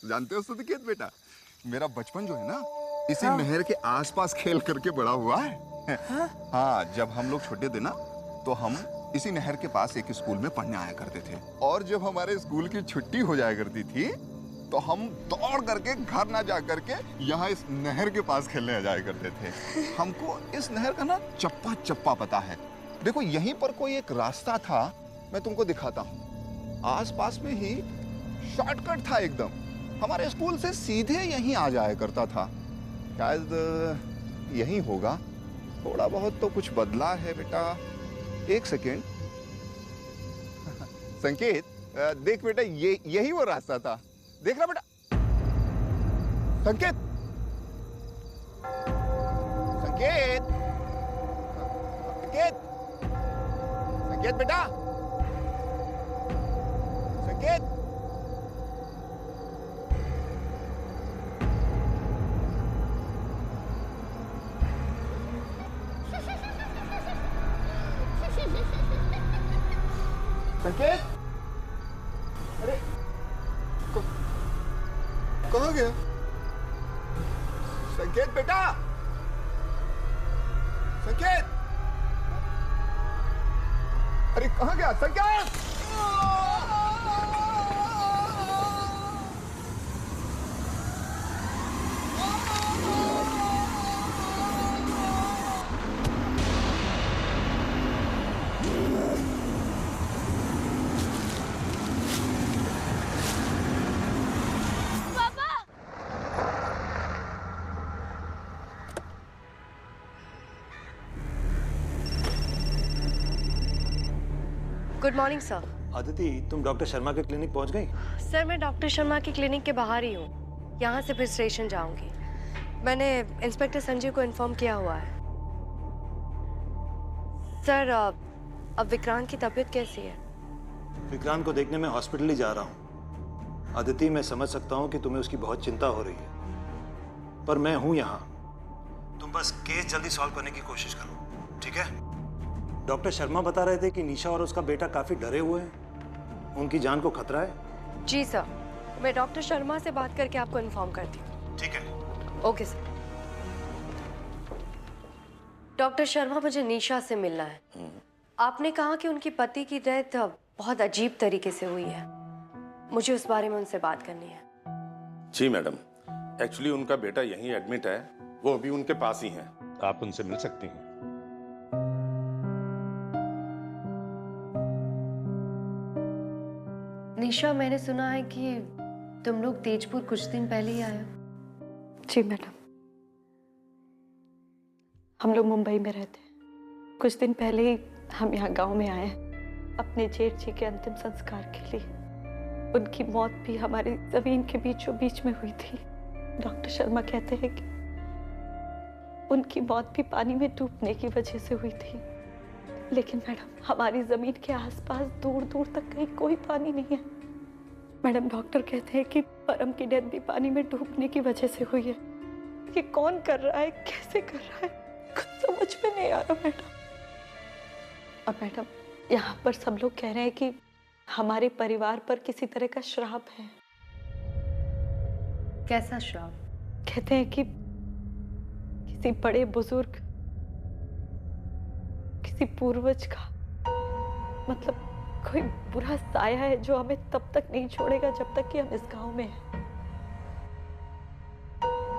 जानते हो सुनिकेत बेटा, मेरा बचपन जो है ना इसी नहर के आसपास खेल करके बड़ा हुआ है। हाँ, जब हम लोग छोटे थे ना तो हम इसी नहर के पास एक स्कूल में पढ़ने आया करते थे, और जब हमारे स्कूल की छुट्टी हो जाया करती थी तो हम दौड़ करके घर ना जा करके यहाँ इस नहर के पास खेलने आ जाया करते थे। हमको इस नहर का ना चप्पा चप्पा पता है। देखो यहीं पर कोई एक रास्ता था, मैं तुमको दिखाता हूँ। आसपास में ही शॉर्टकट था एकदम, हमारे स्कूल से सीधे यहीं आ जाया करता था। शायद यहीं होगा, थोड़ा बहुत तो कुछ बदला है बेटा। एक सेकेंड संकेत, देख बेटा, ये यही वो रास्ता था, देख रहा बेटा। संकेत, संकेत, संकेत, संकेत बेटा, संकेत। संकेत, अरे कहाँ गया संकेत बेटा? संकेत, अरे कहाँ गया संकेत? Good morning sir. आदिति, तुम डॉक्टर शर्मा के क्लिनिक पहुंच गई? सर मैं डॉक्टर शर्मा की क्लिनिक के बाहर ही हूँ, यहाँ से फिर स्टेशन जाऊंगी। मैंने इंस्पेक्टर संजय को इन्फॉर्म किया हुआ है। सर अब विक्रांत की तबीयत कैसी है? विक्रांत को देखने में हॉस्पिटल ही जा रहा हूँ। आदिति, मैं समझ सकता हूँ कि तुम्हें उसकी बहुत चिंता हो रही है, पर मैं हूँ यहाँ। तुम बस केस जल्दी सॉल्व करने की कोशिश करो, ठीक है? डॉक्टर शर्मा बता रहे थे कि निशा और उसका बेटा काफी डरे हुए हैं, उनकी जान को खतरा है। जी सर, मैं डॉक्टर शर्मा से बात करके आपको इन्फॉर्म करती हूँ। ठीक है। Okay sir. डॉक्टर शर्मा, मुझे निशा से मिलना है। आपने कहा कि उनकी पति की डेथ बहुत अजीब तरीके से हुई है, मुझे उस बारे में उनसे बात करनी है। जी मैडम, एक्चुअली उनका बेटा यहीं एडमिट है, वो अभी उनके पास ही हैं। आप उनसे मिल सकती हैं। निशा, मैंने सुना है कि तुम लोग तेजपुर कुछ दिन पहले ही आए हो। जी मैडम, हम लोग मुंबई में रहते हैं। कुछ दिन पहले ही हम यहाँ गांव में आए हैं अपने जेठ जी के अंतिम संस्कार के लिए। उनकी मौत भी हमारी जमीन के बीचों बीच में हुई थी। डॉक्टर शर्मा कहते हैं कि उनकी मौत भी पानी में डूबने की वजह से हुई थी। लेकिन मैडम, हमारी जमीन के आसपास दूर दूर तक कहीं कोई पानी नहीं है। मैडम, डॉक्टर कहते हैं कि परम की डेथ भी पानी में डूबने की वजह से हुई है। ये कौन कर रहा है, कैसे कर रहा है, कुछ समझ में नहीं आ रहा मैडम। और मैडम, यहाँ पर सब लोग कह रहे हैं कि हमारे परिवार पर किसी तरह का श्राप है। कैसा श्राप? कहते हैं कि किसी बड़े बुजुर्ग, किसी पूर्वज का, मतलब कोई बुरा साया है जो हमें तब तक नहीं छोड़ेगा जब तक कि हम इस गांव में हैं।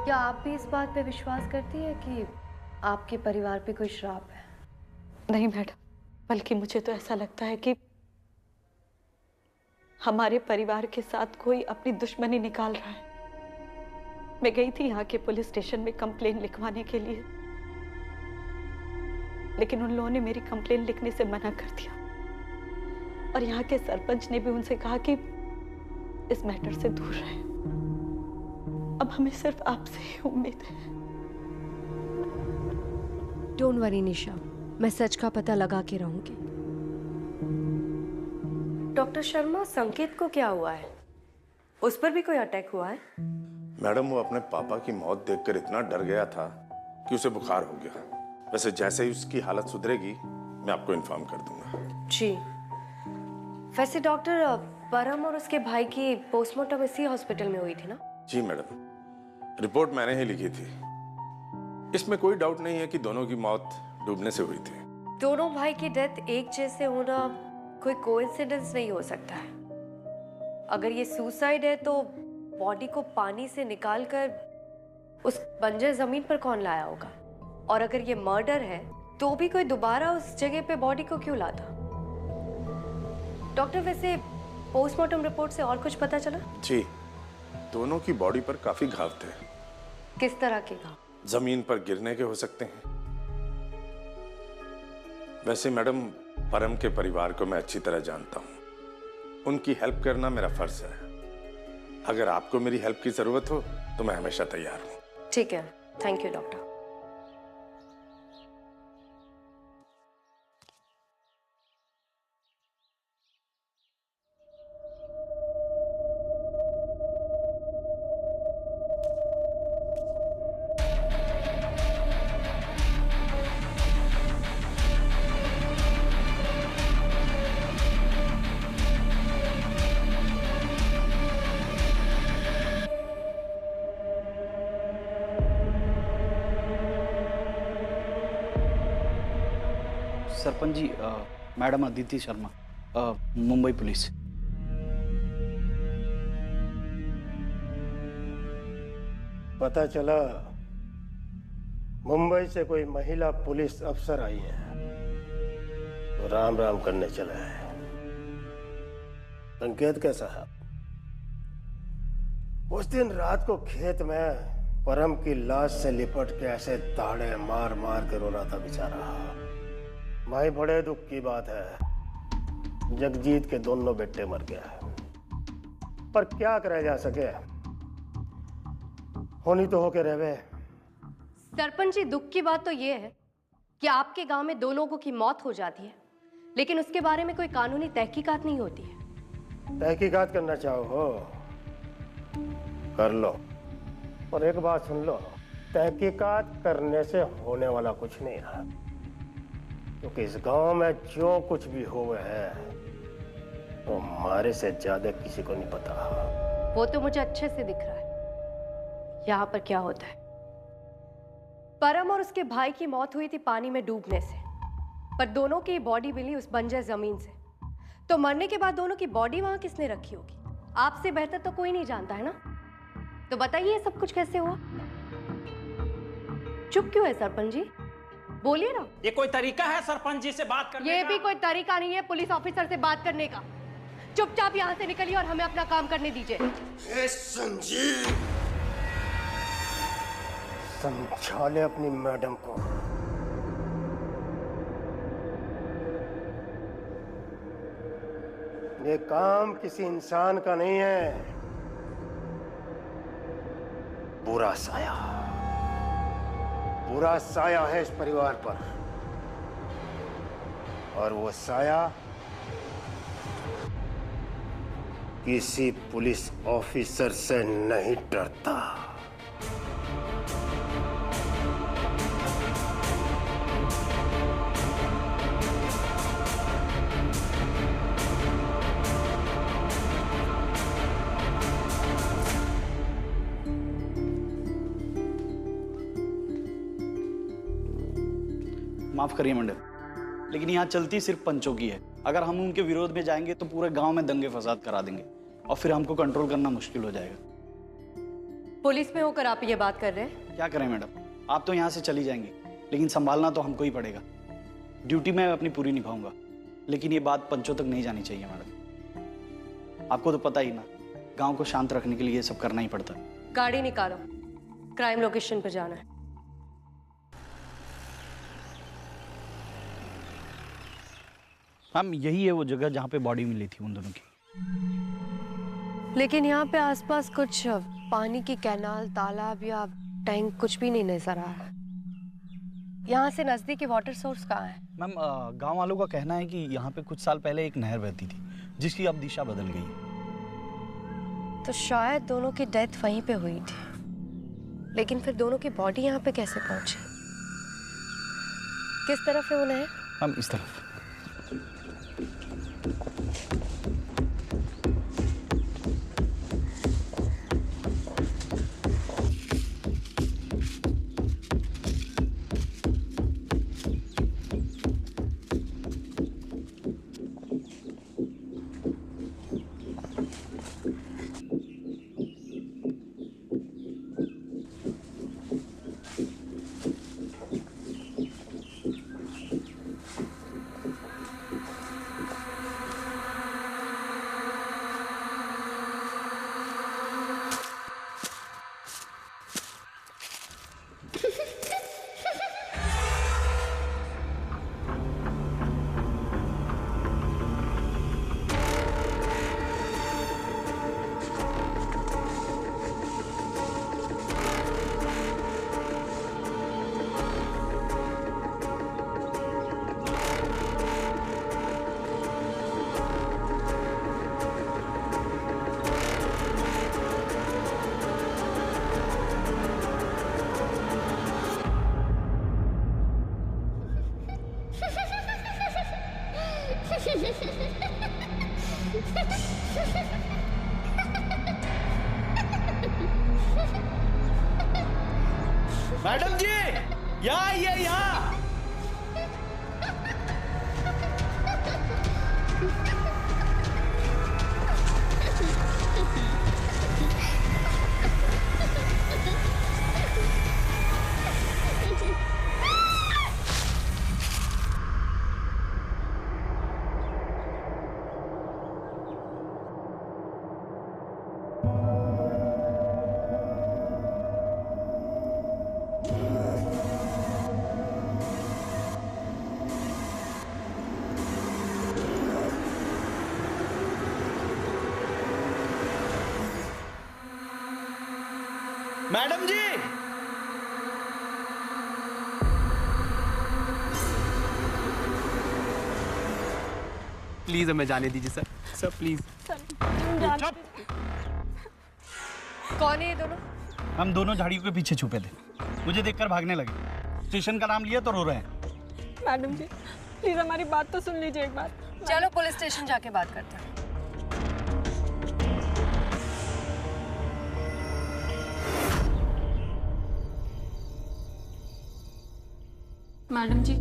क्या आप भी इस बात पे विश्वास करती है कि आपके परिवार पे कोई श्राप है? नहीं मैडम, बल्कि मुझे तो ऐसा लगता है कि हमारे परिवार के साथ कोई अपनी दुश्मनी निकाल रहा है। मैं गई थी यहाँ के पुलिस स्टेशन में कंप्लेन लिखवाने के लिए, लेकिन उन लोगों ने मेरी कंप्लेन लिखने से मना कर दिया। और यहाँ के सरपंच ने भी उनसे कहा कि इस मैटर से दूर रहे। अब हमें सिर्फ आपसे ही उम्मीद है। डोंट वरी निशा, मैं सच का पता लगा के रहूंगी। डॉक्टर शर्मा, संकेत को क्या हुआ है? उस पर भी कोई अटैक हुआ है? मैडम, वो अपने पापा की मौत देखकर इतना डर गया था कि उसे बुखार हो गया। वैसे जैसे ही उसकी हालत सुधरेगी मैं आपको इन्फॉर्म कर दूंगा। जी। वैसे डॉक्टर, परम और उसके भाई की पोस्टमार्टम इसी हॉस्पिटल में हुई थी ना? जी मैडम, रिपोर्ट मैंने ही लिखी थी। इसमें कोई डाउट नहीं है कि दोनों की मौत डूबने से हुई थी। दोनों भाई की डेथ एक जैसे होना कोई कोइंसिडेंस नहीं हो सकता है। अगर ये सुसाइड है तो बॉडी को पानी से निकालकर उस बंजर जमीन पर कौन लाया होगा? और अगर ये मर्डर है तो भी कोई दोबारा उस जगह पे बॉडी को क्यों लाता? डॉक्टर, वैसे पोस्टमार्टम रिपोर्ट से और कुछ पता चला? जी, दोनों की बॉडी पर काफी घाव थे। किस तरह के घाव? जमीन पर गिरने के हो सकते हैं। वैसे मैडम, परम के परिवार को मैं अच्छी तरह जानता हूं। उनकी हेल्प करना मेरा फर्ज है। अगर आपको मेरी हेल्प की जरूरत हो तो मैं हमेशा तैयार हूं। ठीक है, thank you doctor. Sarpanch ji, madam Aditi Sharma, Mumbai police. पता चला मुंबई से कोई महिला पुलिस अफसर आई है, तो राम राम करने चला है। संकेत कैसा है? उस दिन रात को खेत में परम की लाश से लिपट के ऐसे ताड़े मार मार के रो रहा था बेचारा। भाई, बड़े दुख की बात है, जगजीत के दोनों बेटे मर गए, पर क्या करा जा सके, होनी तो होके रहवे। सरपंच जी, दुख की बात तो ये है कि आपके गांव में 2 लोगों की मौत हो जाती है, लेकिन उसके बारे में कोई कानूनी तहकीकात नहीं होती है। तहकीकात करना चाहो हो कर लो, और एक बात सुन लो, तहकीकात करने से होने वाला कुछ नहीं है, क्योंकि इस गांव में जो कुछ भी हुआ है वो हमारे से ज्यादा किसी को नहीं पता। वो तो मुझे अच्छे से दिख रहा है यहाँ पर क्या होता है। परम और उसके भाई की मौत हुई थी पानी में डूबने से, पर दोनों की बॉडी मिली उस बंजर जमीन से। तो मरने के बाद दोनों की बॉडी वहां किसने रखी होगी? आपसे बेहतर तो कोई नहीं जानता है ना। तो बताइए ये सब कुछ कैसे हुआ? चुप क्यों है सरपंच जी? बोलिए ना। ये कोई तरीका है सरपंच जी से बात करने ये का? भी कोई तरीका नहीं है पुलिस ऑफिसर से बात करने का। चुपचाप यहाँ से निकलिए और हमें अपना काम करने दीजिए। संजीव, समझा ले अपनी मैडम को। ये काम किसी इंसान का नहीं है, बुरा साया, बुरा साया है इस परिवार पर, और वो साया किसी पुलिस ऑफिसर से नहीं डरता। माफ करिए मंडल, लेकिन यहाँ चलती सिर्फ पंचों की है। अगर हम उनके विरोध में जाएंगे तो पूरे गांव में दंगे फसाद करा देंगे और फिर हमको कंट्रोल करना मुश्किल हो जाएगा। पुलिस में होकर आप ये बात कर रहे हैं? क्या करें मैडम, आप तो यहाँ से चली जाएंगी, लेकिन संभालना तो हमको ही पड़ेगा। ड्यूटी मैं अपनी पूरी निभाऊंगा, लेकिन ये बात पंचों तक नहीं जानी चाहिए मैडम। आपको तो पता ही ना, गाँव को शांत रखने के लिए ये सब करना ही पड़ता है। गाड़ी निकालो, क्राइम लोकेशन पर जाना है। मैम, यही है वो जगह जहाँ पे बॉडी मिली थी उन दोनों की। लेकिन यहाँ पे आसपास कुछ पानी की कैनाल, तालाब या टैंक कुछ भी नहीं नजर आ रहा। यहाँ से नजदीकी वाटर सोर्स कहाँ है? मैम, गांव वालों का कहना है कि यहाँ पे कुछ साल पहले एक नहर बहती थी, जिसकी अब दिशा बदल गई है। तो शायद दोनों की डेथ वहीं पे हुई थी, लेकिन फिर दोनों की बॉडी यहाँ पे कैसे पहुंची? किस तरफ है वो नहर? मैम, इस तरफ। मैडम जी, यहाँ आइए, यहाँ। मैडम जी, प्लीज हमें जाने दीजिए सर। Sir please. कौन है ये दोनों? हम दोनों झाड़ियों के पीछे छुपे थे, मुझे देखकर भागने लगे। स्टेशन का नाम लिया तो रो रहे हैं। मैडम जी प्लीज हमारी बात तो सुन लीजिए एक बार। चलो पुलिस स्टेशन जाके बात करते हैं। मैडम जी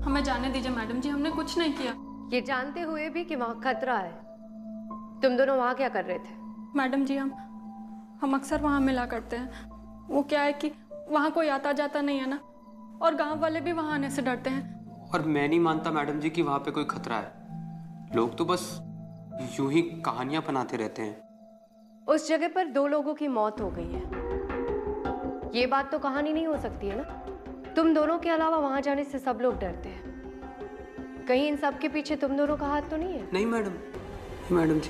हमें जाने दीजिए। मैडम जी हमने कुछ नहीं किया। ये जानते हुए भी कि वहाँ खतरा है, तुम दोनों वहाँ क्या कर रहे थे? मैडम जी हम अक्सर वहाँ मिला करते हैं। वो क्या है कि वहाँ कोई आता जाता नहीं है ना, और गांव वाले भी वहाँ आने से डरते हैं। और मैं नहीं मानता मैडम जी कि वहाँ पे कोई खतरा है। लोग तो बस यूं ही कहानियां बनाते रहते हैं। उस जगह पर 2 लोगों की मौत हो गई है, ये बात तो कहानी नहीं हो सकती है ना। तुम दोनों के अलावा वहां जाने से सब लोग डरते हैं। कहीं इन सब के पीछे तुम दोनों का हाथ तो नहीं है? नहीं मैडम जी।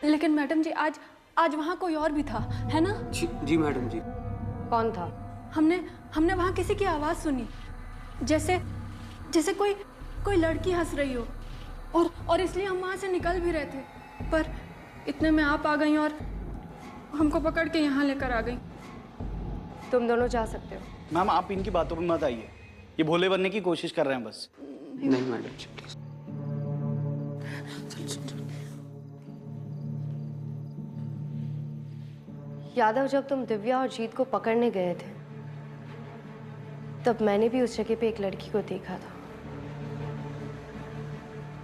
लेकिन मैडम जी आज वहाँ कोई और भी था, है ना? जी मैडम जी। कौन था? हमने वहाँ किसी की आवाज सुनी, जैसे कोई लड़की हंस रही हो, और इसलिए हम वहाँ से निकल भी रहे थे, पर इतने में आप आ गई और हमको पकड़ के यहाँ लेकर आ गई। तुम दोनों जा सकते हो। मैम आप इनकी बातों में मत आइए, ये भोले बनने की कोशिश कर रहे हैं बस। नहीं मैडम जी प्लीज। यादव, जब तुम दिव्या और जीत को पकड़ने गए थे तब मैंने भी उस जगह पे एक लड़की को देखा था।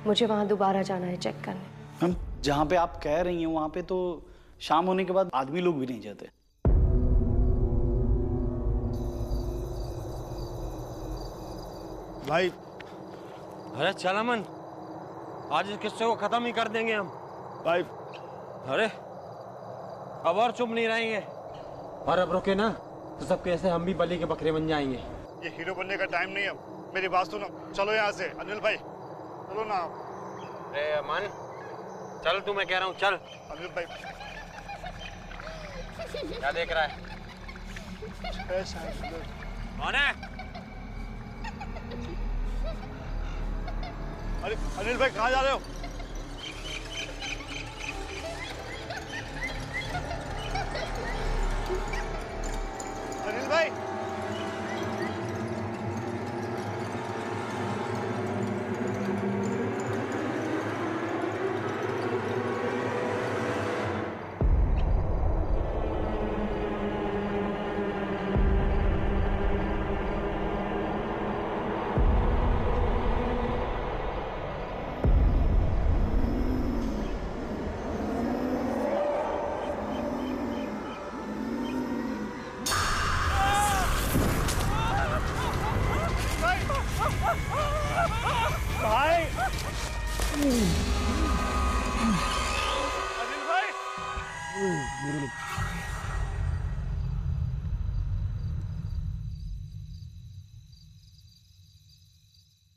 मुझे वहां दोबारा जाना है चेक करने। मैम जहाँ पे आप कह रही हैं वहाँ पे तो शाम होने के बाद आदमी लोग भी नहीं जाते। भाई अरे चल अमन, आज इस किस्से को खत्म ही कर देंगे हम। भाई अरे अब और चुप नहीं रहेंगे, और अब रुके ना तो सब कैसे हम भी बलि के बकरे बन जाएंगे। ये हीरो बनने का टाइम नहीं है, मेरी बात सुनो, चलो यहाँ से। अनिल भाई चलो ना। अरे अमन चल, तू, मैं कह रहा हूँ चल। अनिल भाई क्या देख रहा है? कौन है? अरे अनिल भाई कहाँ जा रहे हो? अनिल भाई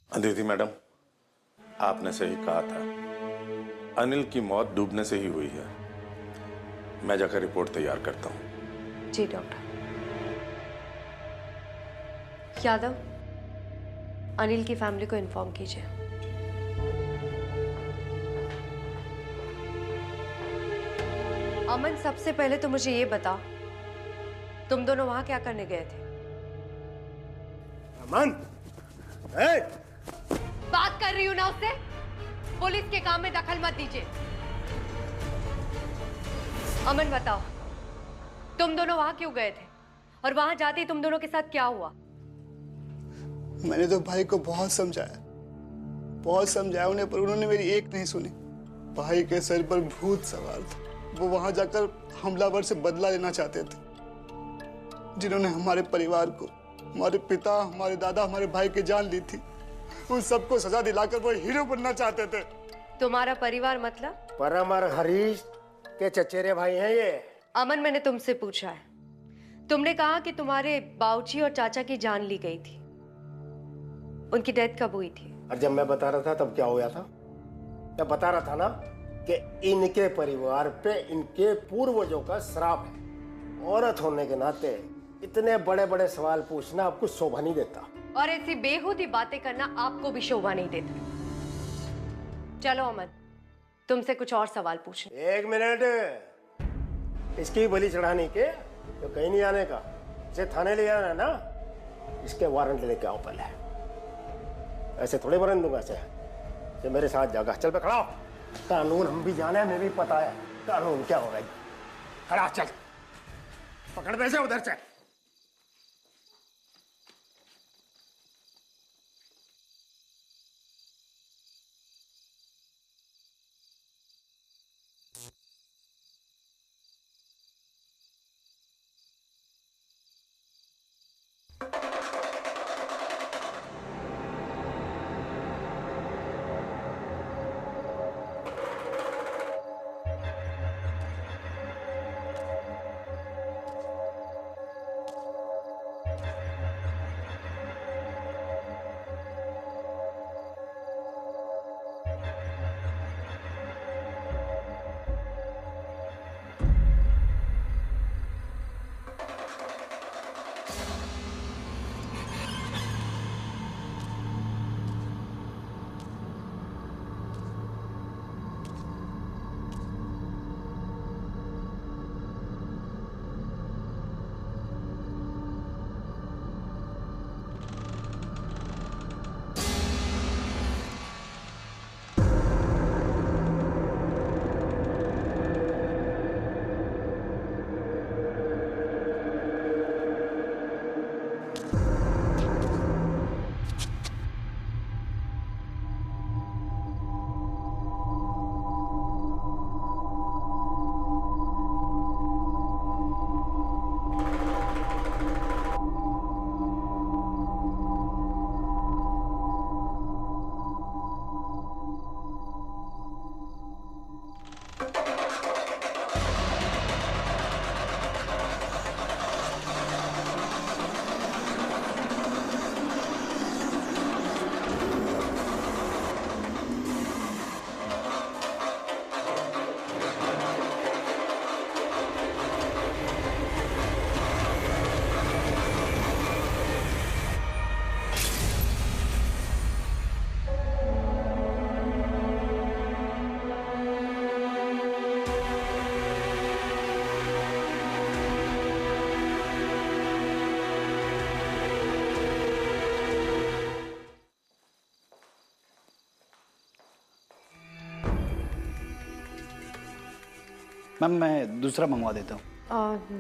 अदिति मैडम, आपने सही कहा था, अनिल की मौत डूबने से ही हुई है। मैं जाकर रिपोर्ट तैयार करता हूँ। जी डॉक्टर। यादव, अनिल की फैमिली को इन्फॉर्म कीजिए। अमन, सबसे पहले तो मुझे ये बता, तुम दोनों वहां क्या करने गए थे? अमन, बात कर रही हूं ना उससे। पुलिस के काम में दखल मत दीजिए। अमन बताओ, तुम दोनों वहां क्यों गए थे और वहां जाते ही तुम दोनों के साथ क्या हुआ? मैंने तो भाई को बहुत समझाया उन्हें, पर उन्होंने मेरी एक नहीं सुनी। भाई के सर पर भूत सवार था। वो वहां जाकर हमलावर से बदला लेना चाहते थे, जिन्होंने हमारे परिवार को, हमारे पिता, हमारे दादा, हमारे भाई की जान ली थी। उन सबको सजा दिलाकर वो हीरो बनना चाहते थे। तुम्हारा परिवार मतलब? परम और हरीश के चचेरे भाई हैं ये। अमन, मैंने तुमसे पूछा है, तुमने कहा कि तुम्हारे बाऊजी और चाचा की जान ली गई थी। उनकी डेथ कब हुई थी? और जब मैं बता रहा था तब क्या हुआ था? मैं बता रहा था ना कि इनके परिवार पे इनके पूर्वजों का श्राप है। औरत होने के नाते इतने बड़े बड़े सवाल पूछना आपको शोभा नहीं देता। और ऐसी बेहूदी बातें करना आपको भी शोभा नहीं देता। चलो अमन, तुमसे कुछ और सवाल पूछने। 1 मिनट, इसकी बलि चढ़ाने के तो कहीं नहीं आने का। इसे थाने ले जाना है ना, इसके वारंट लेके आओ पहले। ऐसे थोड़े वारंट दूंगा इसे। ये मेरे साथ जागा, चल पे खड़ा हो। कानून हम भी जाने, हमें भी पता है कानून क्या होगा। खड़ा चल, पकड़ पैसे उधर से। मैम मैं दूसरा मंगवा देता हूँ।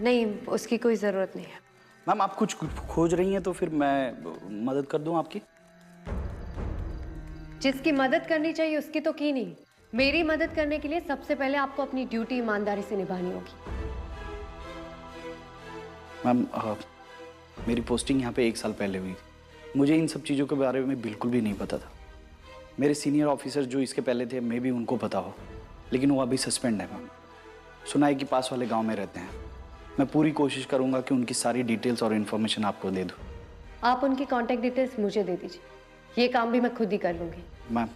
नहीं, उसकी कोई ज़रूरत नहीं है। मैम आप कुछ खोज रही हैं तो फिर मैं मदद कर दूँ आपकी? जिसकी मदद करनी चाहिए उसकी तो की नहीं। मेरी मदद करने के लिए सबसे पहले आपको अपनी ड्यूटी ईमानदारी से निभानी होगी। मैम मेरी पोस्टिंग यहाँ पे 1 साल पहले हुई। मुझे इन सब चीज़ों के बारे में बिल्कुल भी नहीं पता था। मेरे सीनियर ऑफिसर जो इसके पहले थे, मे भी उनको पता हो, लेकिन वो अभी सस्पेंड है। मैम सुना है कि पास वाले गांव में रहते हैं। मैं पूरी कोशिश करूंगा कि उनकी सारी डिटेल्स और इन्फॉर्मेशन आपको दे दूं। आप उनकी कांटेक्ट डिटेल्स मुझे दे दीजिए, ये काम भी मैं खुद ही कर लूँगी। मैम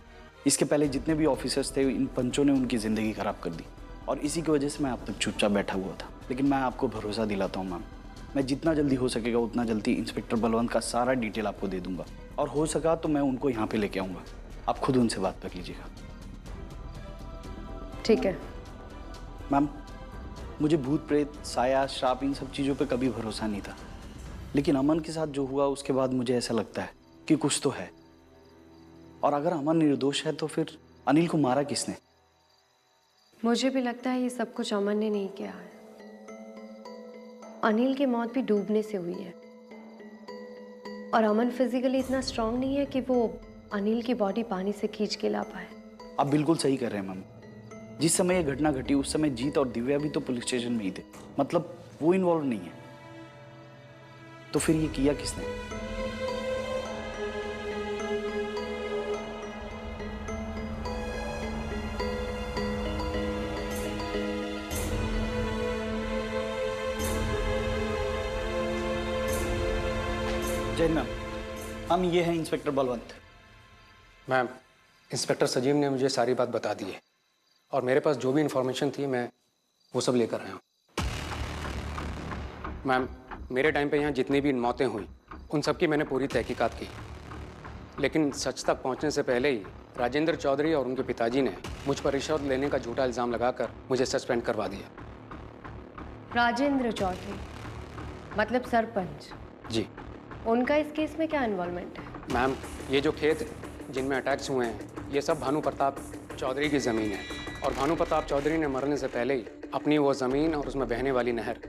इसके पहले जितने भी ऑफिसर्स थे, इन पंचों ने उनकी ज़िंदगी खराब कर दी और इसी की वजह से मैं अब तक चुपचाप बैठा हुआ था। लेकिन मैं आपको भरोसा दिलाता हूँ मैम, मैं जितना जल्दी हो सकेगा उतना जल्दी इंस्पेक्टर बलवंत का सारा डिटेल आपको दे दूंगा और हो सका तो मैं उनको यहाँ पे लेके आऊँगा। आप खुद उनसे बात कर लीजिएगा। ठीक है। मैम मुझे भूत प्रेत, साया, श्राप, इन सब चीज़ों पे कभी भरोसा नहीं था, लेकिन अमन के साथ जो हुआ उसके बाद मुझे ऐसा लगता है कि कुछ तो है। और अगर अमन निर्दोष है तो फिर अनिल को मारा किसने? मुझे भी लगता है ये सब कुछ अमन ने नहीं किया है। अनिल की मौत भी डूबने से हुई है और अमन फिजिकली इतना स्ट्रांग नहीं है कि वो अनिल की बॉडी पानी से खींच के ला पाए। आप बिल्कुल सही कर रहे हैं मैम। जिस समय ये घटना घटी उस समय जीत और दिव्या भी तो पुलिस स्टेशन में ही थे, मतलब वो इन्वॉल्व नहीं है। तो फिर ये किया किसने? जय मैम, हम ये हैं इंस्पेक्टर बलवंत। मैम, इंस्पेक्टर सजीव ने मुझे सारी बात बता दी है और मेरे पास जो भी इंफॉर्मेशन थी मैं वो सब लेकर आया हूँ। मैम, मेरे टाइम पे यहाँ जितनी भी मौतें हुई उन सब की मैंने पूरी तहकीकात की, लेकिन सच तक पहुँचने से पहले ही राजेंद्र चौधरी और उनके पिताजी ने मुझ पर रिश्वत लेने का झूठा इल्ज़ाम लगाकर मुझे सस्पेंड करवा दिया। राजेंद्र चौधरी मतलब सरपंच? जी। उनका इस केस में क्या इन्वॉल्वमेंट है? मैम, ये जो खेत जिनमें अटैक्स हुए हैं ये सब भानु प्रताप चौधरी की ज़मीन है और भानु प्रताप चौधरी ने मरने से पहले ही अपनी वो ज़मीन और उसमें बहने वाली नहर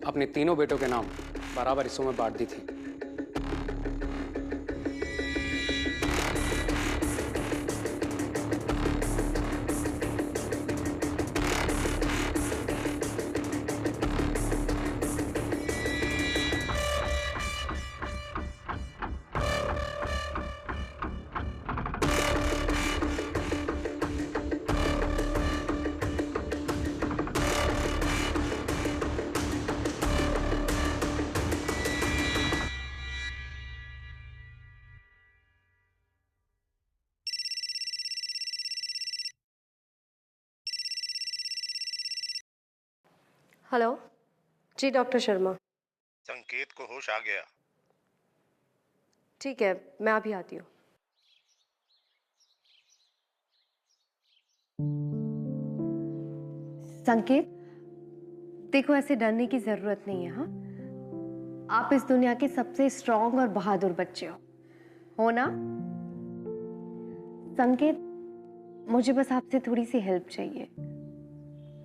अपने तीनों बेटों के नाम बराबर हिस्सों में बांट दी थी। हेलो जी, डॉक्टर शर्मा। संकेत को होश आ गया। ठीक है, मैं अभी आती हूँ। संकेत, देखो ऐसे डरने की जरूरत नहीं है। हाँ, आप इस दुनिया के सबसे स्ट्रांग और बहादुर बच्चे हो ना? संकेत, मुझे बस आपसे थोड़ी सी हेल्प चाहिए,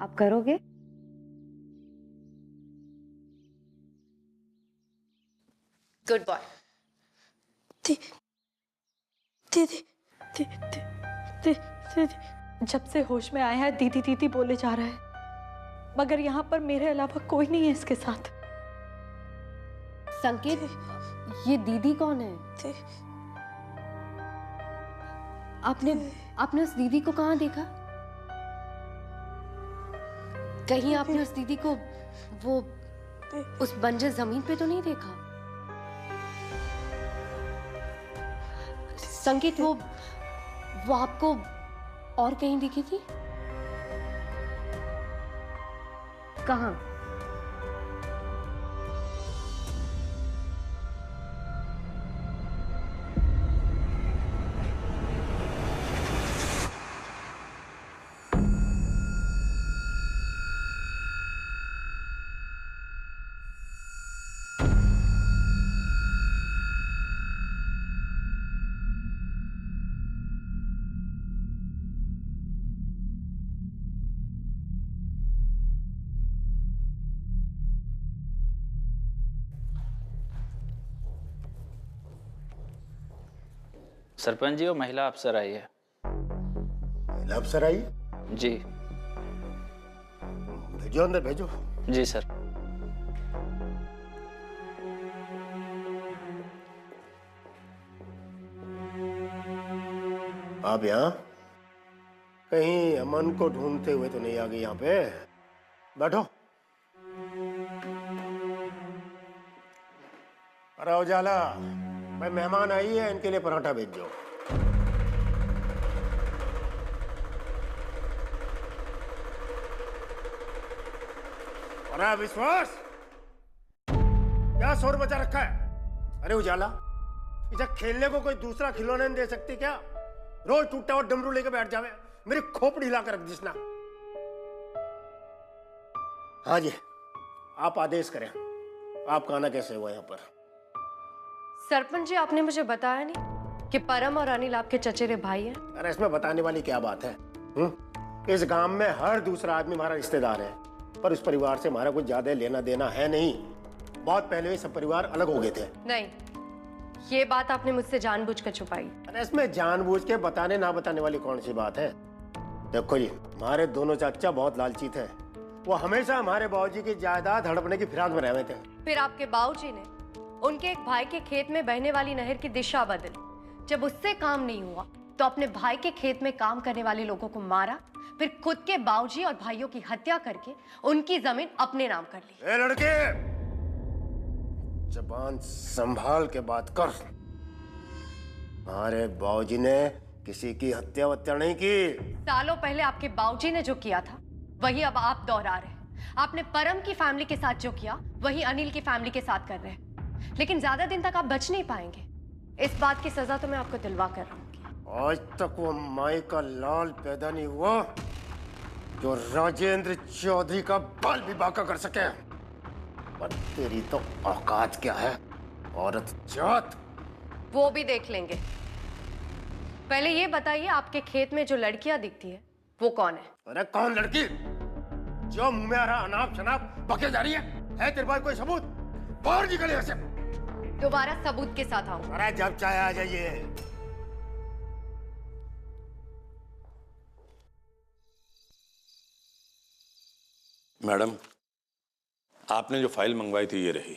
आप करोगे? Good boy. जब से होश में आया है दीदी दीदी बोले जा रहा है, मगर यहाँ पर मेरे अलावा कोई नहीं है इसके साथ। संकेत, ये दीदी कौन है? आपने उस दीदी को कहाँ देखा? कहीं आपने उस दीदी को वो उस बंजर जमीन पे तो नहीं देखा? संकेत, वो आपको और कहीं दिखी थी? कहाँ? सरपंच जी, वो महिला अफसर आई है। महिला अफसर आई? जी। भेजो अंदर, भेजो। जी सर। आप यहाँ कहीं अमन को ढूंढते हुए तो नहीं आ गई यहाँ पे? बैठो। अरे उजाला, भाई मेहमान आई है, इनके लिए पराठा भेज दो। अरे विश्वास, क्या शोर मचा रखा है? अरे उजाला, इसे खेलने को कोई दूसरा खिलौना नहीं दे सकती क्या? रोज टूटा हुआ डमरू लेके बैठ जावे, मेरी खोपड़ी हिला कर रख दी इसना। हाँ जी, आप आदेश करें। आपका आना कैसे हुआ यहाँ पर? सरपंच जी, आपने मुझे बताया नहीं कि परम और अनिल आपके चचेरे भाई हैं? अरे इसमें बताने वाली क्या बात है? इस गांव में हर दूसरा आदमी हमारा रिश्तेदार है। पर उस परिवार से हमारा कुछ ज्यादा लेना देना है नहीं। बहुत पहले ही सब परिवार अलग हो गए थे। नहीं, ये बात आपने मुझसे जानबूझकर छुपाई। अरे इसमें जानबूझ के बताने ना बताने वाली कौन सी बात है। देखो जी, हमारे दोनों चाचा बहुत लालची थे। वो हमेशा हमारे बाबूजी की जायदाद हड़पने की फिराक में रहे थे। फिर आपके बाबूजी ने उनके एक भाई के खेत में बहने वाली नहर की दिशा बदली। जब उससे काम नहीं हुआ तो अपने भाई के खेत में काम करने वाले लोगों को मारा, फिर खुद के बाबूजी और भाइयों की हत्या करके उनकी जमीन अपने नाम कर ली। ए लड़के, जबान संभाल के बात कर। हमारे बाबूजी ने किसी की हत्या वत्या नहीं की। सालों पहले आपके बाबूजी ने जो किया था वही अब आप दोहरा रहे हैं। आपने परम की फैमिली के साथ जो किया वही अनिल की फैमिली के साथ कर रहे हैं। लेकिन ज्यादा दिन तक आप बच नहीं पाएंगे। इस बात की सजा तो मैं आपको दिलवा कर रहा हूँ। आज तक वो माई का लाल पैदा नहीं हुआ जो राजेंद्र चौधरी का बाल भी बांका कर सके। पर तेरी तो औकात क्या है, औरत जात। वो भी देख लेंगे। पहले ये बताइए, आपके खेत में जो लड़कियां दिखती है वो कौन है? अरे कौन लड़की जो मुंह में आ रहा अनाप शनाप बके जा रही है तेरे पास कोई सबूत? बाहर निकले ऐसे। दोबारा सबूत के साथ आओ। अरे जब चाहे आ जाइए। मैडम, आपने जो फाइल मंगवाई थी ये रही।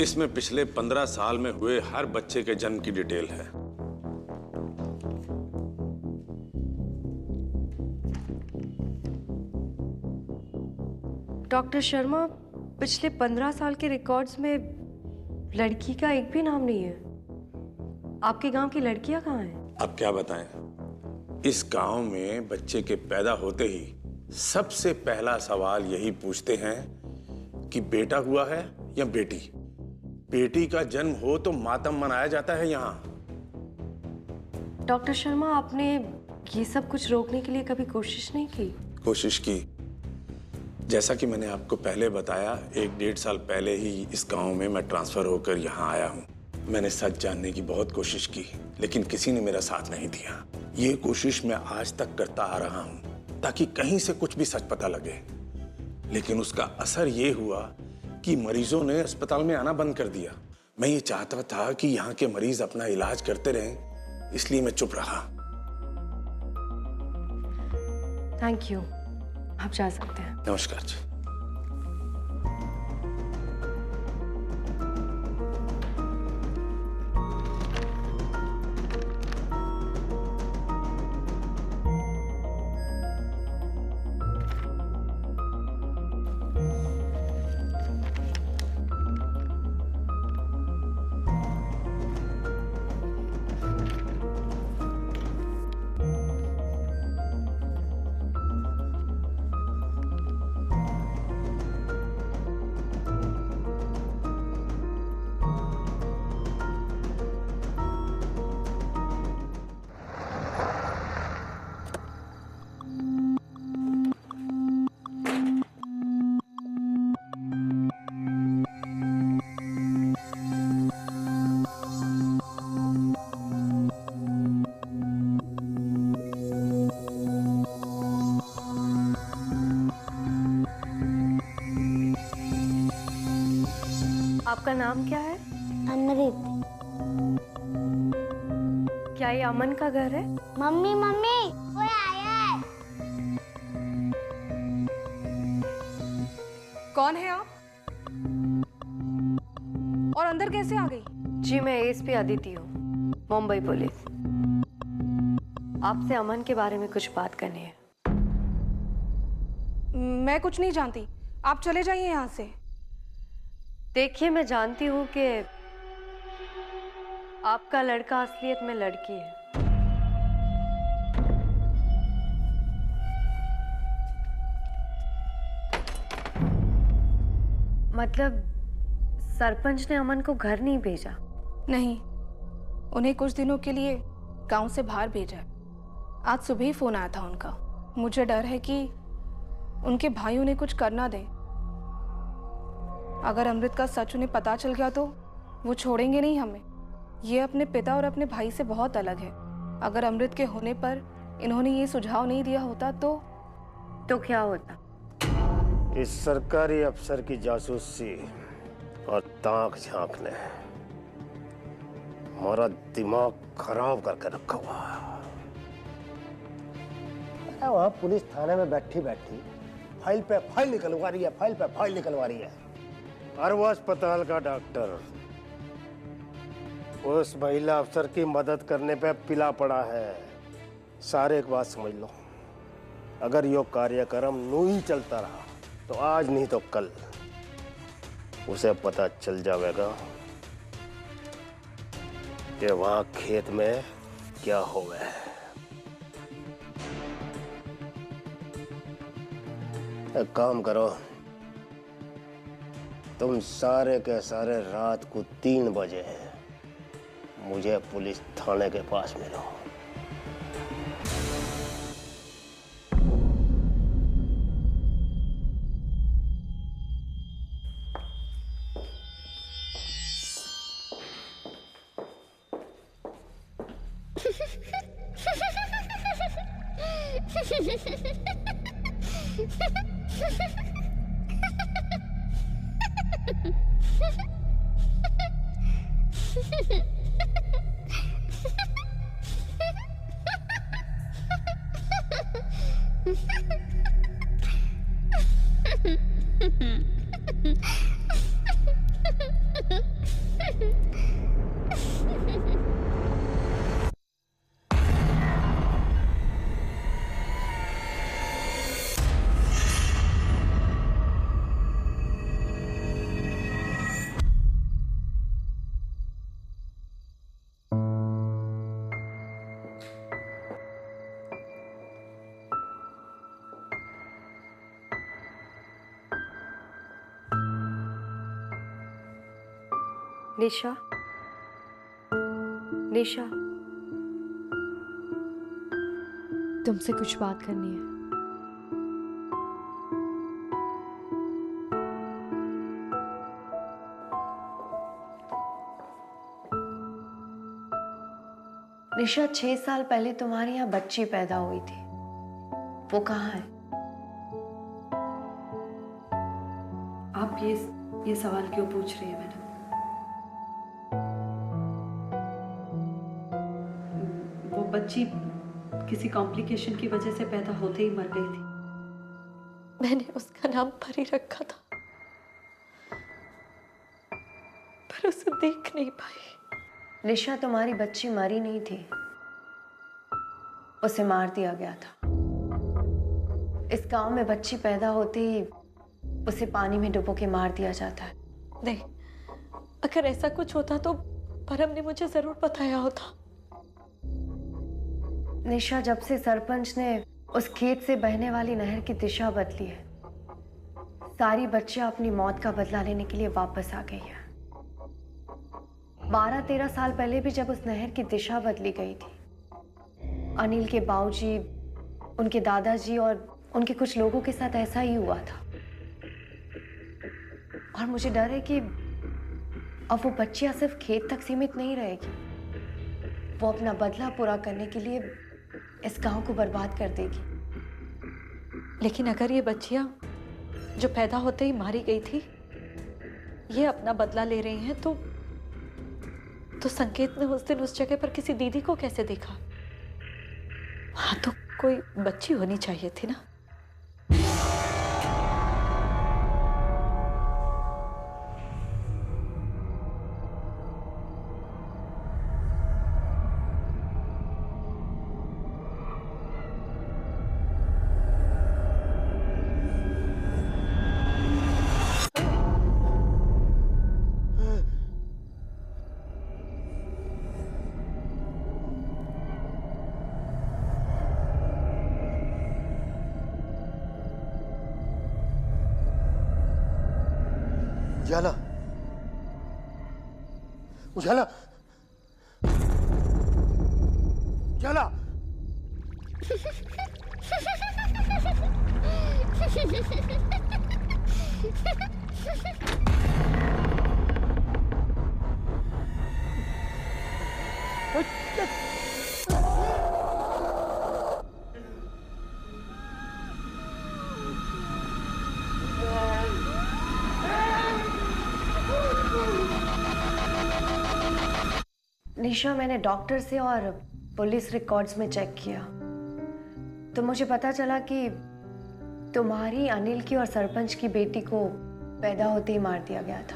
इसमें पिछले 15 साल में हुए हर बच्चे के जन्म की डिटेल है। डॉक्टर शर्मा, पिछले 15 साल के रिकॉर्ड्स में लड़की का एक भी नाम नहीं है। आपके गांव की लड़कियां कहाँ हैं? अब क्या बताएं? इस गांव में बच्चे के पैदा होते ही सबसे पहला सवाल यही पूछते हैं कि बेटा हुआ है या बेटी। बेटी का जन्म हो तो मातम मनाया जाता है यहाँ। डॉक्टर शर्मा, आपने ये सब कुछ रोकने के लिए कभी कोशिश नहीं की? कोशिश की। जैसा कि मैंने आपको पहले बताया, 1-1.5 साल पहले ही इस गांव में मैं ट्रांसफर होकर यहाँ आया हूँ। मैंने सच जानने की बहुत कोशिश की, लेकिन किसी ने मेरा साथ नहीं दिया। ये कोशिश मैं आज तक करता आ रहा हूँ ताकि कहीं से कुछ भी सच पता लगे, लेकिन उसका असर ये हुआ कि मरीजों ने अस्पताल में आना बंद कर दिया। मैं ये चाहता था कि यहाँ के मरीज अपना इलाज करते रहें, इसलिए मैं चुप रहा। थैंक यू, आप जा सकते हैं। नमस्कार जी। आपका नाम क्या है? अमृत। क्या ये अमन का घर है? मम्मी मम्मी, कोई आया है। कौन है आप? और अंदर कैसे आ गई? जी, मैं एएसपी अदिति हूँ, मुंबई पुलिस। आपसे अमन के बारे में कुछ बात करनी है। मैं कुछ नहीं जानती, आप चले जाइए यहाँ से। देखिए, मैं जानती हूँ कि आपका लड़का असलियत में लड़की है। मतलब सरपंच ने अमन को घर नहीं भेजा? नहीं, उन्हें कुछ दिनों के लिए गांव से बाहर भेजा है। आज सुबह ही फोन आया था उनका। मुझे डर है कि उनके भाई उन्हें कुछ करना दे। अगर अमृत का सच उन्हें पता चल गया तो वो छोड़ेंगे नहीं हमें। ये अपने पिता और अपने भाई से बहुत अलग है। अगर अमृत के होने पर इन्होंने ये सुझाव नहीं दिया होता तो क्या होता? इस सरकारी अफसर की जासूसी और ताक झांकने हमारा दिमाग खराब करके रखा हुआ है। वहां पुलिस थाने में बैठी बैठी फाइल पे फाइल निकलवा रही है, फाइल पे फाइल निकलवा रही है। और वो अस्पताल का डॉक्टर उस महिला अफसर की मदद करने पे पिला पड़ा है। सारे एक बात समझ लो, अगर यो कार्यक्रम यूं ही चलता रहा तो आज नहीं तो कल उसे पता चल जाएगा कि वहां खेत में क्या हो गया है। एक काम करो, तुम सारे के सारे रात को 3 बजे मुझे पुलिस थाने के पास मिलो। निशा, निशा, तुमसे कुछ बात करनी है। निशा, 6 साल पहले तुम्हारे यहाँ बच्ची पैदा हुई थी, वो कहाँ है? आप ये सवाल क्यों पूछ रही है मैडम? वो बच्ची किसी कॉम्प्लिकेशन की वजह से पैदा होते ही मर गई थी। मैंने उसका नाम परी रखा था, पर उसे देख नहीं पाई। निशा, तुम्हारी बच्ची मरी नहीं थी, उसे मार दिया गया था। इस गांव में बच्ची पैदा होते ही उसे पानी में डुबो के मार दिया जाता है। नहीं, अगर ऐसा कुछ होता तो परम ने मुझे जरूर बताया होता। निशा, जब से सरपंच ने उस खेत से बहने वाली नहर की दिशा बदली है, सारी बच्चियां अपनी मौत का बदला लेने के लिए वापस आ गई है। 12-13 साल पहले भी जब उस नहर की दिशा बदली गई थी, अनिल के बाबूजी, उनके दादाजी और उनके कुछ लोगों के साथ ऐसा ही हुआ था। और मुझे डर है कि अब वो बच्चियां सिर्फ खेत तक सीमित नहीं रहेगी, वो अपना बदला पूरा करने के लिए इस गांव को बर्बाद कर देगी। लेकिन अगर ये बच्चियां जो पैदा होते ही मारी गई थी, ये अपना बदला ले रही हैं, तो संकेत ने उस दिन उस जगह पर किसी दीदी को कैसे देखा? वहां तो कोई बच्ची होनी चाहिए थी ना। उजाला, उजाला, उजाला। निशा, मैंने डॉक्टर से और पुलिस रिकॉर्ड्स में चेक किया तो मुझे पता चला कि तुम्हारी, अनिल की और सरपंच की बेटी को पैदा होते ही मार दिया गया था।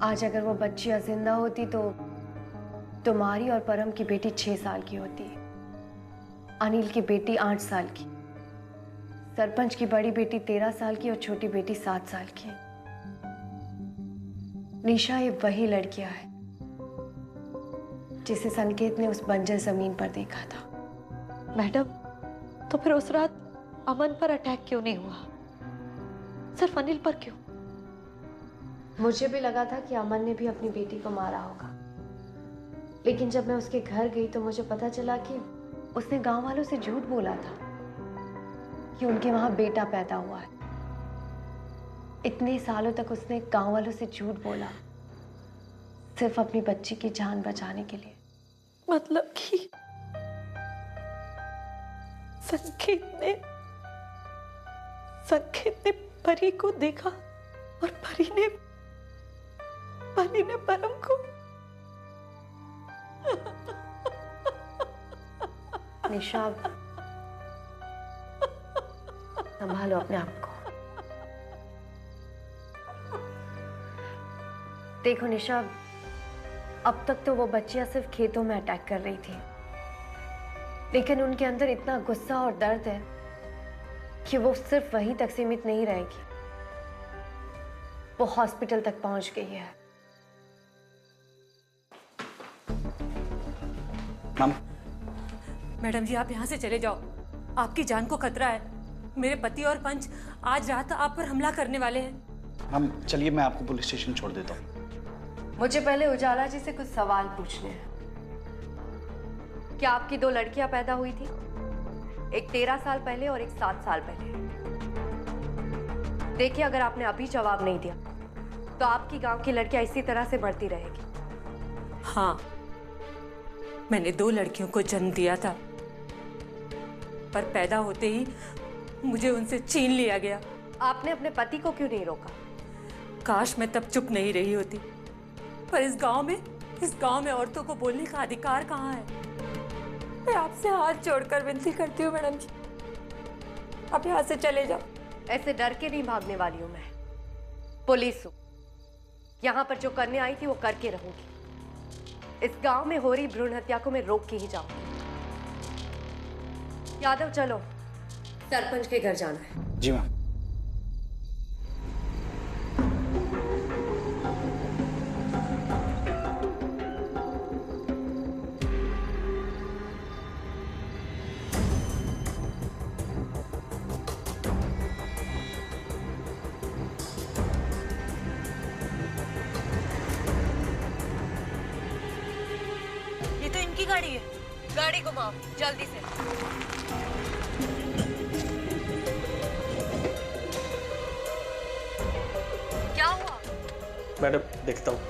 आज अगर वो बच्चियां जिंदा होती तो तुम्हारी और परम की बेटी 6 साल की होती, अनिल की बेटी 8 साल की, सरपंच की बड़ी बेटी 13 साल की और छोटी बेटी 7 साल की। निशा, ये वही लड़कियां हैं जिसे संकेत ने उस बंजर जमीन पर देखा था। मैडम, तो फिर उस रात अमन पर अटैक क्यों नहीं हुआ? सिर्फ अनिल पर क्यों? मुझे भी लगा था कि अमन ने भी अपनी बेटी को मारा होगा, लेकिन जब मैं उसके घर गई तो मुझे पता चला कि उसने गांव वालों से झूठ बोला था कि उनके वहां बेटा पैदा हुआ है। इतने सालों तक उसने गांव वालों से झूठ बोला सिर्फ अपनी बच्ची की जान बचाने के लिए। मतलब कि संकेत ने परी को देखा और परी ने परम को। निशा, संभालो अपने आप को। देखो निशा, अब तक तो वो बच्चियां सिर्फ खेतों में अटैक कर रही थी, लेकिन उनके अंदर इतना गुस्सा और दर्द है कि वो सिर्फ वहीं तक सीमित नहीं रहेगी, वो हॉस्पिटल तक पहुंच गई है। मैडम जी, आप यहाँ से चले जाओ, आपकी जान को खतरा है। मेरे पति और पंच आज रात आप पर हमला करने वाले हैं। हम चलिए, मैं आपको पुलिस स्टेशन छोड़ देता हूँ। मुझे पहले उजाला जी से कुछ सवाल पूछने हैं। क्या आपकी 2 लड़कियां पैदा हुई थी? एक 13 साल पहले और एक 7 साल पहले। देखिए, अगर आपने अभी जवाब नहीं दिया तो आपकी गांव की लड़कियां इसी तरह से बढ़ती रहेगी। हाँ, मैंने 2 लड़कियों को जन्म दिया था, पर पैदा होते ही मुझे उनसे छीन लिया गया। आपने अपने पति को क्यों नहीं रोका? काश मैं तब चुप नहीं रही होती, पर इस गांव में औरतों को बोलने का अधिकार कहाँ है? मैं आपसे हाथ जोड़कर विनती करती हूँ मैडम जी, आप यहाँ से चले जाओ। ऐसे डर के नहीं भागने वाली हूँ मैं, पुलिस हूँ। यहाँ पर जो करने आई थी वो करके रहूंगी। इस गांव में हो रही भ्रूण हत्या को मैं रोक के ही जाऊंगी। यादव, चलो, सरपंच के घर जाना है। जी मैम। ये तो इनकी गाड़ी है। गाड़ी घुमाओ जल्दी से। क्या हुआ? मैडम, देखता हूँ।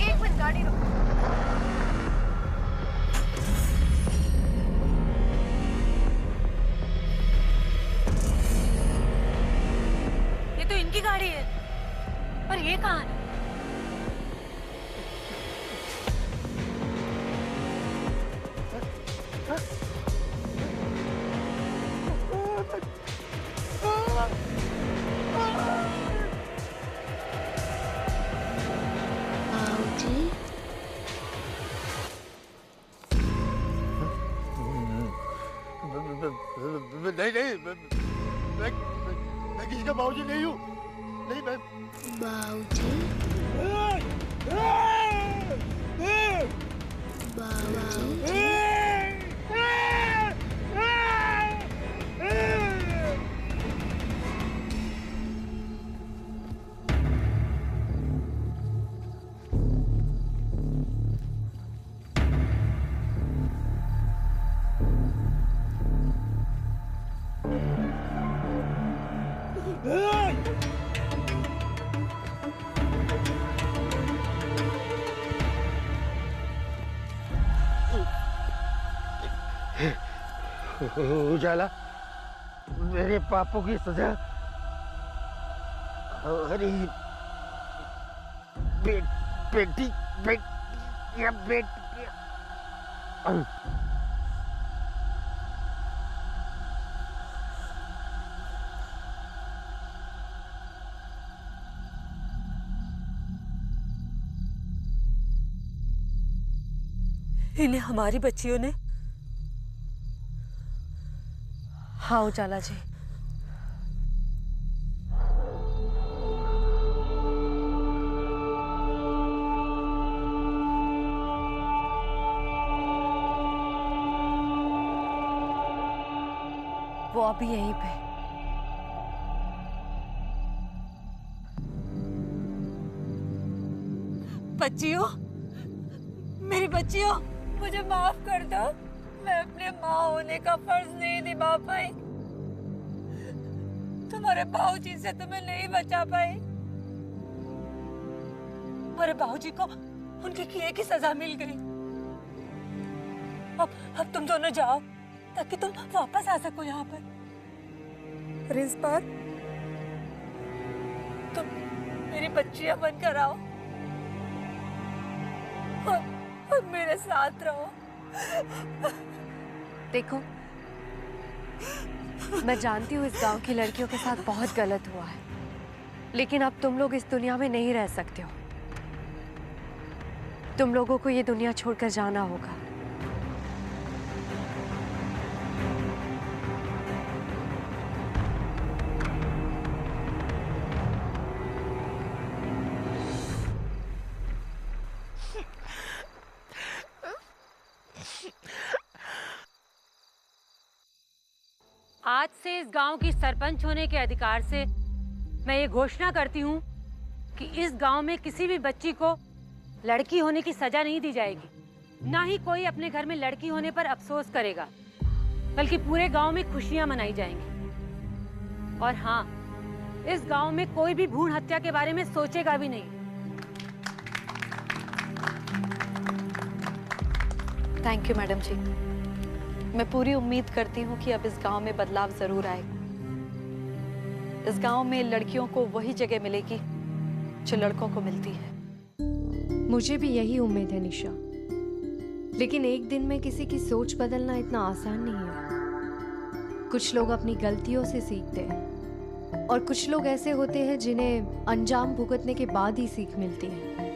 एक मिनट, गाड़ी रोको। ये तो इनकी गाड़ी है, पर ये कहाँ है? नहीं नहीं मैं किसी का बाबूजी नहीं हूँ। नहीं मैं बाबूजी उजाला मेरे पापों की सजा अरे बेटी या बेटी इन्हें हमारी बच्चियों ने। हाँ उजाला जी, वो अभी यहीं पे। बच्चियों, मेरी बच्चियों, मुझे माफ कर दो। मैं अपने माँ होने का फर्ज नहीं निभा पाई। तुम्हारे बाबूजी से तुम्हें नहीं बचा पाई। तुम्हारे बाबूजी को उनके किए की सजा मिल गई। अब तुम दोनों जाओ ताकि तुम वापस आ सको यहाँ पर। और इस बार तुम मेरी बच्चियां बनकर आओ और मेरे साथ रहो। देखो, मैं जानती हूँ इस गांव की लड़कियों के साथ बहुत गलत हुआ है, लेकिन अब तुम लोग इस दुनिया में नहीं रह सकते हो। तुम लोगों को ये दुनिया छोड़कर जाना होगा। आज से इस गांव की सरपंच होने के अधिकार से मैं ये घोषणा करती हूँ कि इस गांव में किसी भी बच्ची को लड़की होने की सजा नहीं दी जाएगी। ना ही कोई अपने घर में लड़की होने पर अफसोस करेगा, बल्कि पूरे गांव में खुशियां मनाई जाएंगी। और हाँ, इस गांव में कोई भी भ्रूण हत्या के बारे में सोचेगा भी नहीं। थैंक यू मैडम जी। मैं पूरी उम्मीद करती हूँ कि अब इस गांव में बदलाव जरूर आएगा। इस गांव में लड़कियों को वही जगह मिलेगी जो लड़कों को मिलती है। मुझे भी यही उम्मीद है निशा, लेकिन एक दिन में किसी की सोच बदलना इतना आसान नहीं है। कुछ लोग अपनी गलतियों से सीखते हैं और कुछ लोग ऐसे होते हैं जिन्हें अंजाम भुगतने के बाद ही सीख मिलती है।